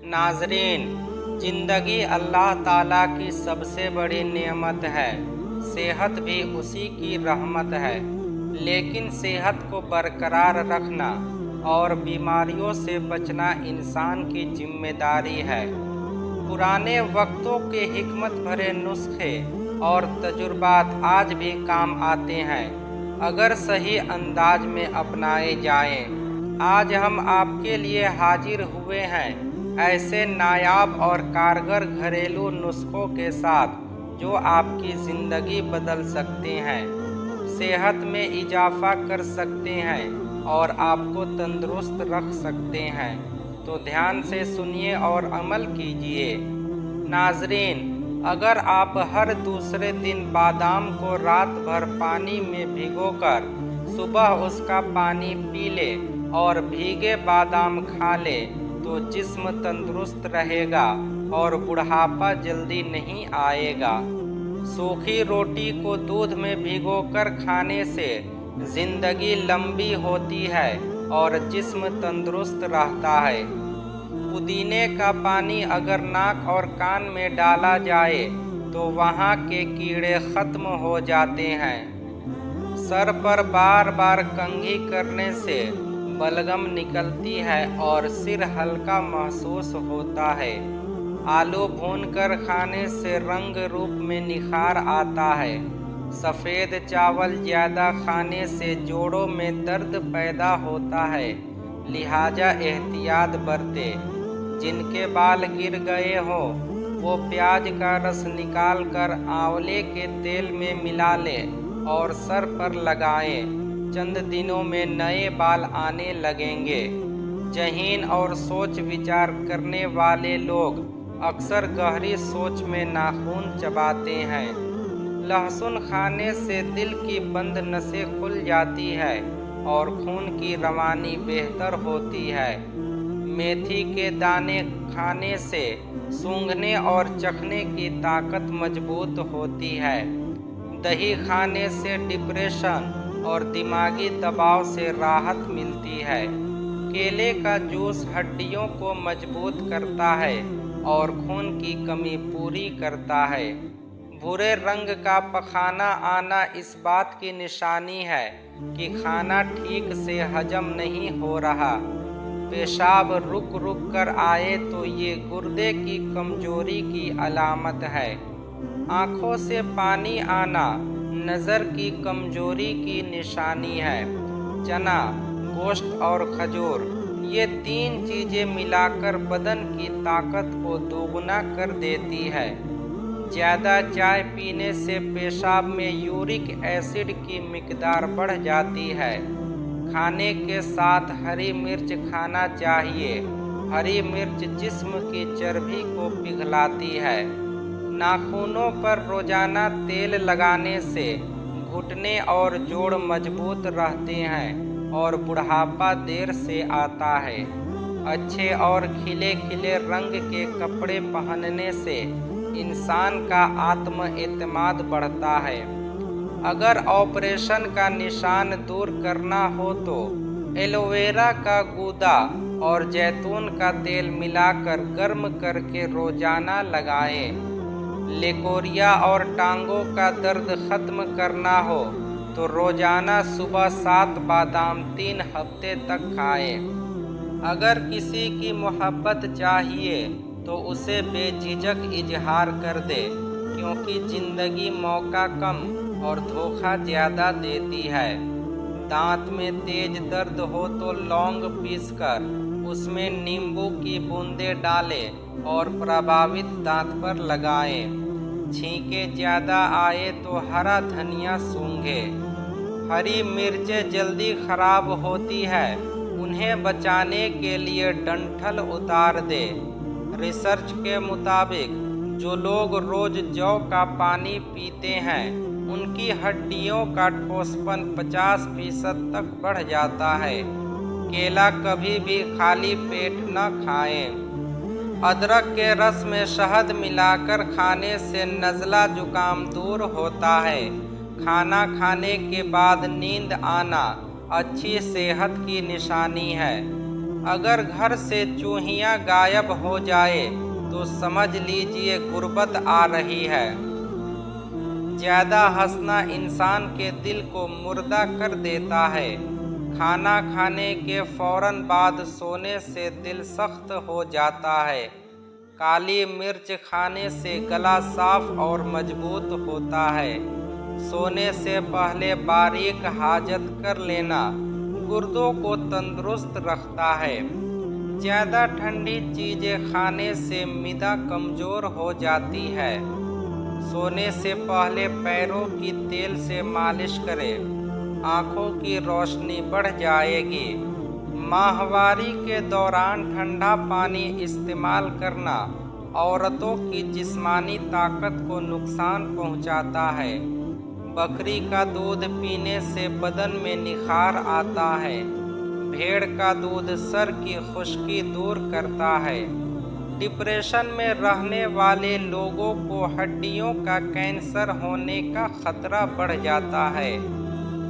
नाज़रीन, ज़िंदगी अल्लाह ताला की सबसे बड़ी नेमत है। सेहत भी उसी की रहमत है, लेकिन सेहत को बरकरार रखना और बीमारियों से बचना इंसान की जिम्मेदारी है। पुराने वक्तों के हिकमत भरे नुस्खे और तजुर्बात आज भी काम आते हैं, अगर सही अंदाज में अपनाए जाएं। आज हम आपके लिए हाजिर हुए हैं ऐसे नायाब और कारगर घरेलू नुस्खों के साथ जो आपकी ज़िंदगी बदल सकते हैं, सेहत में इजाफा कर सकते हैं और आपको तंदुरुस्त रख सकते हैं। तो ध्यान से सुनिए और अमल कीजिए। नाज़रीन, अगर आप हर दूसरे दिन बादाम को रात भर पानी में भिगोकर सुबह उसका पानी पी ले और भीगे बादाम खा ले तो जिस्म तंदुरुस्त रहेगा और बुढ़ापा जल्दी नहीं आएगा। सूखी रोटी को दूध में भिगोकर खाने से जिंदगी लंबी होती है और जिस्म तंदुरुस्त रहता है। पुदीने का पानी अगर नाक और कान में डाला जाए तो वहाँ के कीड़े खत्म हो जाते हैं। सर पर बार बार कंघी करने से बलगम निकलती है और सिर हल्का महसूस होता है। आलू भूनकर खाने से रंग रूप में निखार आता है। सफ़ेद चावल ज़्यादा खाने से जोड़ों में दर्द पैदा होता है, लिहाजा एहतियात बरतें। जिनके बाल गिर गए हों वो प्याज का रस निकाल कर आंवले के तेल में मिला लें और सर पर लगाएं। चंद दिनों में नए बाल आने लगेंगे। ज़हीन और सोच विचार करने वाले लोग अक्सर गहरी सोच में नाखून चबाते हैं। लहसुन खाने से दिल की बंद नसें खुल जाती है और खून की रवानी बेहतर होती है। मेथी के दाने खाने से सूंघने और चखने की ताकत मजबूत होती है। दही खाने से डिप्रेशन और दिमागी दबाव से राहत मिलती है। केले का जूस हड्डियों को मजबूत करता है और खून की कमी पूरी करता है। भूरे रंग का पखाना आना इस बात की निशानी है कि खाना ठीक से हजम नहीं हो रहा। पेशाब रुक रुक कर आए तो ये गुर्दे की कमजोरी की अलामत है। आँखों से पानी आना नज़र की कमजोरी की निशानी है। चना, गोश्त और खजूर, ये 3 चीज़ें मिलाकर बदन की ताकत को दोगुना कर देती है। ज़्यादा चाय पीने से पेशाब में यूरिक एसिड की मिकदार बढ़ जाती है। खाने के साथ हरी मिर्च खाना चाहिए। हरी मिर्च जिस्म की चर्बी को पिघलाती है। नाखूनों पर रोजाना तेल लगाने से घुटने और जोड़ मजबूत रहते हैं और बुढ़ापा देर से आता है। अच्छे और खिले खिले रंग के कपड़े पहनने से इंसान का आत्म-एतमाद बढ़ता है। अगर ऑपरेशन का निशान दूर करना हो तो एलोवेरा का गूदा और जैतून का तेल मिलाकर गर्म करके रोजाना लगाएं। लेकोरिया और टांगों का दर्द खत्म करना हो तो रोजाना सुबह 7 बादाम 3 हफ्ते तक खाएं। अगर किसी की मोहब्बत चाहिए तो उसे बेझिझक इजहार कर दे, क्योंकि ज़िंदगी मौका कम और धोखा ज़्यादा देती है। दांत में तेज दर्द हो तो लौंग पीसकर उसमें नींबू की बूंदें डालें और प्रभावित दांत पर लगाएं। छींके ज़्यादा आए तो हरा धनिया सूंघें। हरी मिर्चें जल्दी खराब होती है, उन्हें बचाने के लिए डंठल उतार दे। रिसर्च के मुताबिक जो लोग रोज जौ का पानी पीते हैं उनकी हड्डियों का ठोसपन 50% तक बढ़ जाता है। केला कभी भी खाली पेट न खाएं। अदरक के रस में शहद मिलाकर खाने से नज़ला जुकाम दूर होता है। खाना खाने के बाद नींद आना अच्छी सेहत की निशानी है। अगर घर से चूहियां गायब हो जाए तो समझ लीजिए गुर्बत आ रही है। ज़्यादा हंसना इंसान के दिल को मुर्दा कर देता है। खाना खाने के फौरन बाद सोने से दिल सख्त हो जाता है। काली मिर्च खाने से गला साफ और मजबूत होता है। सोने से पहले बारीक हाजत कर लेना गुर्दों को तंदुरुस्त रखता है। ज़्यादा ठंडी चीज़ें खाने से मिदा कमज़ोर हो जाती है। सोने से पहले पैरों की तेल से मालिश करें, आँखों की रोशनी बढ़ जाएगी। माहवारी के दौरान ठंडा पानी इस्तेमाल करना औरतों की जिस्मानी ताकत को नुकसान पहुंचाता है। बकरी का दूध पीने से बदन में निखार आता है। भेड़ का दूध सर की खुश्की दूर करता है। डिप्रेशन में रहने वाले लोगों को हड्डियों का कैंसर होने का खतरा बढ़ जाता है।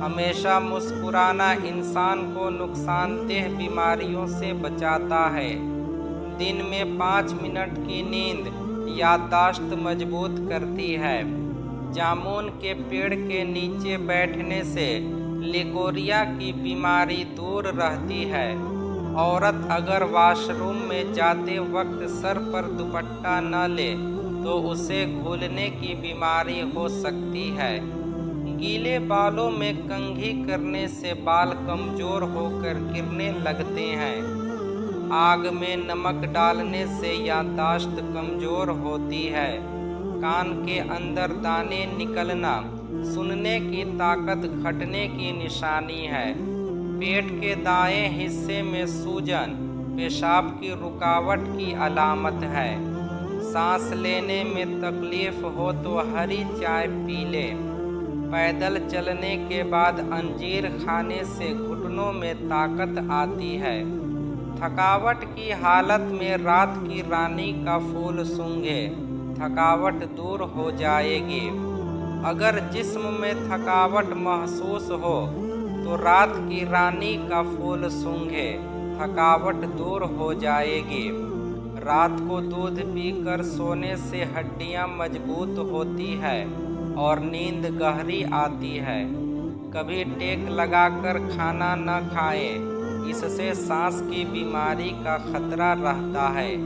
हमेशा मुस्कुराना इंसान को नुकसानदेह बीमारियों से बचाता है। दिन में 5 मिनट की नींद याददाश्त मजबूत करती है। जामुन के पेड़ के नीचे बैठने से लिकोरिया की बीमारी दूर रहती है। औरत अगर वॉशरूम में जाते वक्त सर पर दुपट्टा न ले तो उसे घूलने की बीमारी हो सकती है। गीले बालों में कंघी करने से बाल कमज़ोर होकर गिरने लगते हैं। आग में नमक डालने से याददाश्त कमज़ोर होती है। कान के अंदर दाने निकलना सुनने की ताकत घटने की निशानी है। पेट के दाएं हिस्से में सूजन पेशाब की रुकावट की अलामत है। सांस लेने में तकलीफ हो तो हरी चाय पी लें। पैदल चलने के बाद अंजीर खाने से घुटनों में ताकत आती है। थकावट की हालत में रात की रानी का फूल सूंघें, थकावट दूर हो जाएगी। अगर जिस्म में थकावट महसूस हो तो रात की रानी का फूल सूंघे, थकावट दूर हो जाएगी। रात को दूध पीकर सोने से हड्डियां मजबूत होती है और नींद गहरी आती है। कभी टेक लगाकर खाना न खाएं, इससे सांस की बीमारी का खतरा रहता है।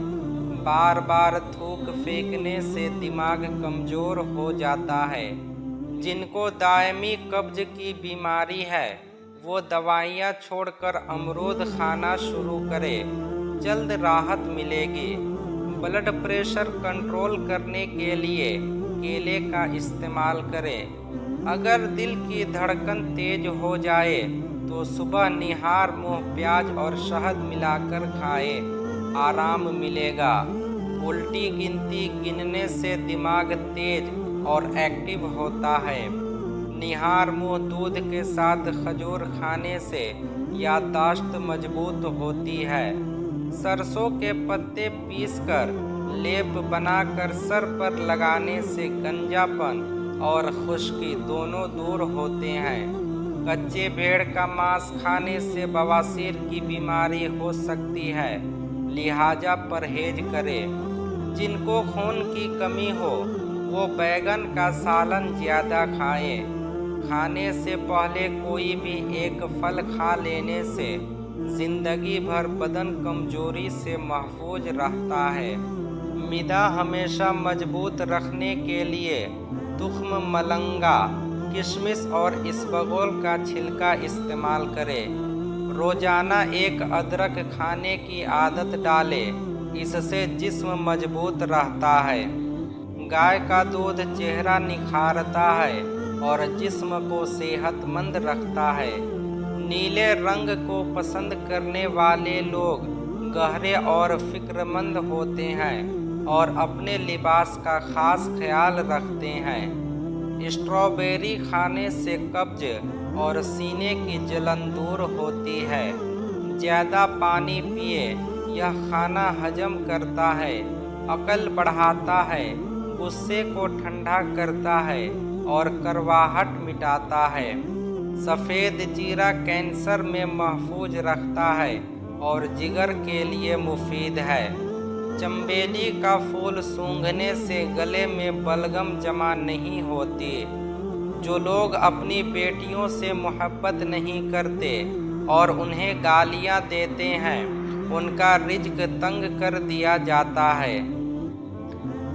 बार बार थूक फेंकने से दिमाग कमज़ोर हो जाता है। जिनको दायमी कब्ज की बीमारी है वो दवाइयाँ छोड़कर अमरूद खाना शुरू करें, जल्द राहत मिलेगी। ब्लड प्रेशर कंट्रोल करने के लिए केले का इस्तेमाल करें। अगर दिल की धड़कन तेज हो जाए तो सुबह निहार मुँह प्याज और शहद मिलाकर खाएं, आराम मिलेगा। उल्टी गिनती गिनने से दिमाग तेज और एक्टिव होता है। निहार मुँह दूध के साथ खजूर खाने से याददाश्त मजबूत होती है। सरसों के पत्ते पीसकर लेप बनाकर सर पर लगाने से गंजापन और खुश्की दोनों दूर होते हैं। कच्चे भेड़ का मांस खाने से बवासीर की बीमारी हो सकती है, लिहाजा परहेज करें। जिनको खून की कमी हो वो बैगन का सालन ज़्यादा खाएं। खाने से पहले कोई भी एक फल खा लेने से जिंदगी भर बदन कमजोरी से महफूज रहता है। मिदा हमेशा मजबूत रखने के लिए तुख्म मलंगा, किशमिश और इसबगोल का छिलका इस्तेमाल करें। रोज़ाना एक अदरक खाने की आदत डालें, इससे जिस्म मजबूत रहता है। गाय का दूध चेहरा निखारता है और जिस्म को सेहतमंद रखता है। नीले रंग को पसंद करने वाले लोग गहरे और फिक्रमंद होते हैं और अपने लिबास का खास ख्याल रखते हैं। स्ट्रॉबेरी खाने से कब्ज और सीने की जलन दूर होती है। ज़्यादा पानी पिए, यह खाना हजम करता है, अकल बढ़ाता है, गुस्से को ठंडा करता है और करवाहट मिटाता है। सफ़ेद जीरा कैंसर में महफूज रखता है और जिगर के लिए मुफीद है। चंबेली का फूल सूंघने से गले में बलगम जमा नहीं होती। जो लोग अपनी बेटियों से मोहब्बत नहीं करते और उन्हें गालियां देते हैं, उनका रिज्क तंग कर दिया जाता है।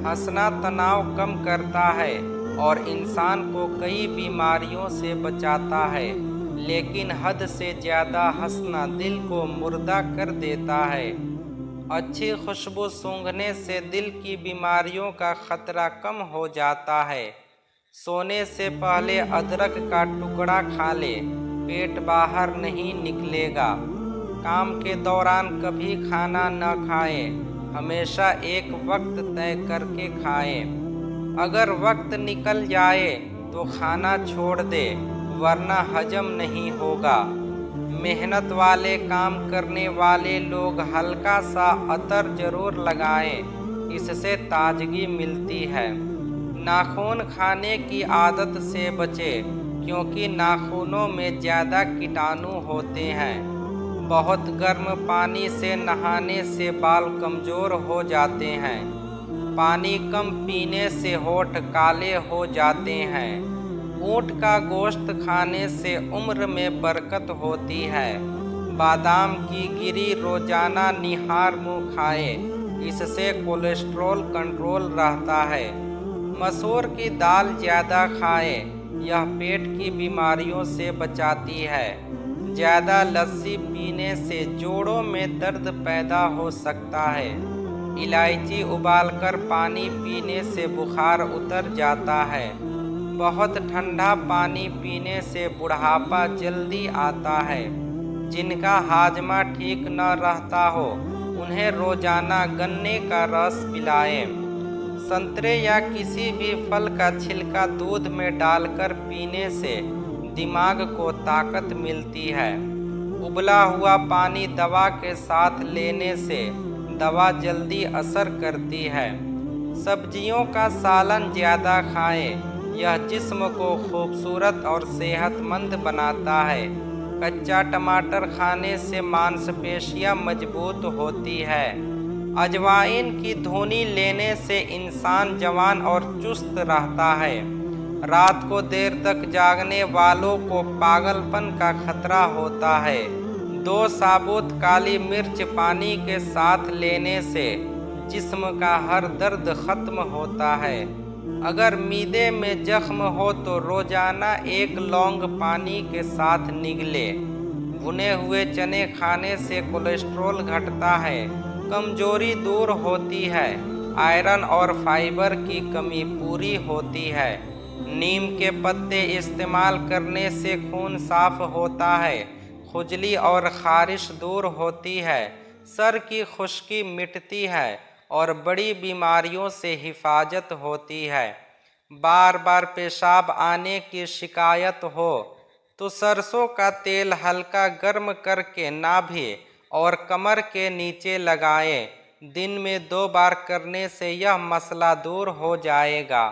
हंसना तनाव कम करता है और इंसान को कई बीमारियों से बचाता है, लेकिन हद से ज़्यादा हंसना दिल को मुर्दा कर देता है। अच्छी खुशबू सूंघने से दिल की बीमारियों का खतरा कम हो जाता है। सोने से पहले अदरक का टुकड़ा खा ले, पेट बाहर नहीं निकलेगा। काम के दौरान कभी खाना न खाएं, हमेशा एक वक्त तय करके खाएं। अगर वक्त निकल जाए तो खाना छोड़ दे, वरना हजम नहीं होगा। मेहनत वाले काम करने वाले लोग हल्का सा अतर जरूर लगाएं, इससे ताजगी मिलती है। नाखून खाने की आदत से बचें, क्योंकि नाखूनों में ज़्यादा कीटाणु होते हैं। बहुत गर्म पानी से नहाने से बाल कमज़ोर हो जाते हैं। पानी कम पीने से होंठ काले हो जाते हैं। ऊँट का गोश्त खाने से उम्र में बरकत होती है। बादाम की गिरी रोजाना निहार मुँह खाएं, इससे कोलेस्ट्रॉल कंट्रोल रहता है। मसूर की दाल ज़्यादा खाएं, यह पेट की बीमारियों से बचाती है। ज़्यादा लस्सी पीने से जोड़ों में दर्द पैदा हो सकता है। इलायची उबालकर पानी पीने से बुखार उतर जाता है। बहुत ठंडा पानी पीने से बुढ़ापा जल्दी आता है। जिनका हाजमा ठीक न रहता हो, उन्हें रोजाना गन्ने का रस पिलाएं। संतरे या किसी भी फल का छिलका दूध में डालकर पीने से दिमाग को ताकत मिलती है। उबला हुआ पानी दवा के साथ लेने से दवा जल्दी असर करती है। सब्जियों का सालन ज़्यादा खाएं, यह जिस्म को खूबसूरत और सेहतमंद बनाता है। कच्चा टमाटर खाने से मांसपेशियां मजबूत होती है। अजवाइन की धुनी लेने से इंसान जवान और चुस्त रहता है। रात को देर तक जागने वालों को पागलपन का खतरा होता है। 2 साबुत काली मिर्च पानी के साथ लेने से जिस्म का हर दर्द खत्म होता है। अगर मीदे में जख्म हो तो रोजाना 1 लौंग पानी के साथ निगले। भुने हुए चने खाने से कोलेस्ट्रॉल घटता है, कमजोरी दूर होती है, आयरन और फाइबर की कमी पूरी होती है। नीम के पत्ते इस्तेमाल करने से खून साफ होता है, खुजली और खारिश दूर होती है, सर की खुश्की मिटती है और बड़ी बीमारियों से हिफाजत होती है। बार बार पेशाब आने की शिकायत हो तो सरसों का तेल हल्का गर्म करके नाभि और कमर के नीचे लगाएं। दिन में 2 बार करने से यह मसला दूर हो जाएगा।